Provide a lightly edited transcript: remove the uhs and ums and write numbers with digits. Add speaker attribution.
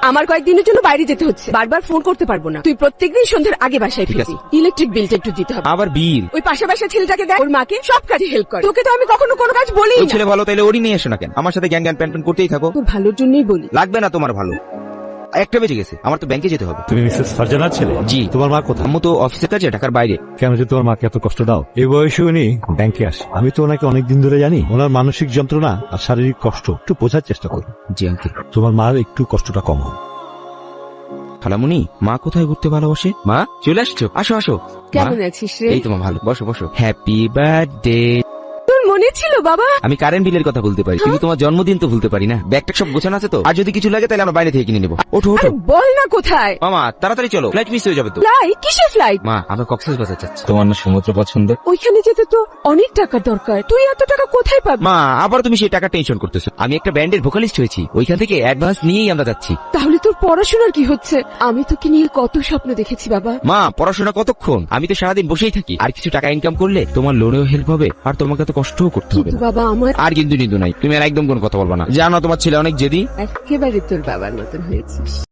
Speaker 1: আমার কয়েকদিনের জন্য বাইরে যেতে হচ্ছে, বারবার ফোন করতে পারবো না। তুই প্রত্যেকদিন সন্ধ্যার আগে বাসায় ফিরবি। ইলেকট্রিক বিলটা একটু দিতে হবে।
Speaker 2: আবার বিল?
Speaker 1: ওই পাশা বাসার ছেলেটাকে দেখ, ওর মাকে সব কাজে হেল্প করে। তোকে তো আমি কখনো কোনো কাজ বলি
Speaker 2: ওই
Speaker 1: না।
Speaker 2: ছেলে ভালো, তাইলে ওরই নিয়ে এসো না কেন? আমার সাথে জ্ঞান জ্ঞান প্যান প্যান করতেই থাকো।
Speaker 1: তোর ভালোর জন্যই বলি।
Speaker 2: লাগবে না তোমার ভালো। একটা বেজে গেছে, আমার তো ব্যাংকে যেতে হবে।
Speaker 3: তুমি মিসেস ফারজানার ছেলে?
Speaker 2: জি।
Speaker 3: তোমার মা কোথায়?
Speaker 2: আম্মু তো অফিসের কাজে ঢাকার বাইরে।
Speaker 3: কেন যে তোমার মাকে এত কষ্ট দাও? এই বয়সে উনি ব্যাংকে আসে। আমি তো ওনাকে অনেকদিন ধরে জানি। ওনার মানসিক যন্ত্রণা আর শারীরিক কষ্ট একটু বোঝার চেষ্টা করো।
Speaker 2: জি আঙ্কেল।
Speaker 3: তোমার মার একটু কষ্টটা কম হোক।
Speaker 2: খালামুনি, মা কোথায় ঘুরতে ভালোবাসে? মা চলে আসছো, আসো আসো।
Speaker 1: কেমন
Speaker 2: মা,
Speaker 1: আছিস রে?
Speaker 2: এই তোমার ভালো, বসো বসো। Happy birthday.
Speaker 1: তোর মনে ছিল বাবা?
Speaker 2: আমি কারেন্ট বিলের কথা বলতে পারি, কিন্তু তোমার জন্মদিন তো ভুলতে পারি না। ব্যাগটা সব গোছানো আছে তো? আর যদি কিছু লাগে তাহলে আমরা বাইরে থেকে কিনে নেবো। ওঠো ওঠো।
Speaker 1: আরে বল না কোথায়?
Speaker 2: মামা তাড়াতাড়ি চলো, ফ্লাইট মিস হয়ে যাবে তো।
Speaker 1: ফ্লাইট? কিসের ফ্লাইট?
Speaker 2: মা আমরা কক্সবাজার যাচ্ছি। তোমার না সমুদ্র পছন্দ?
Speaker 1: ওইখানে যেতে তো অনেক টাকা দরকার। তুই এত টাকা কোথায় পাবি?
Speaker 2: মা আবার তুমি সেই টাকা টেনশন করতেছো। আমি একটা ব্যান্ডের ভোকালিস্ট হয়েছি, ওইখান থেকে অ্যাডভান্স নিয়েই আমরা যাচ্ছি।
Speaker 1: তাহলে তোর পড়াশোনার কি হচ্ছে? আমি তোকে নিয়ে কত স্বপ্ন দেখেছি বাবা।
Speaker 2: মা পড়াশোনা কতক্ষণ? আমি তো সারাদিন বসেই থাকি। আর কিছু টাকা ইনকাম করলে তোমার লোনেও হেল্প হবে, আর তোমাকে তো কষ্টও করতে হবে
Speaker 1: কিন্তু
Speaker 2: না।
Speaker 1: বাবা আমার
Speaker 2: আর কিন্তু নিন্দু নাই, তুমি আর একদম কোনো কথা বলবা না। জানো তোমার ছেলে অনেক জেদি।
Speaker 1: একেবারে তোর বাবার মতন হয়েছিস।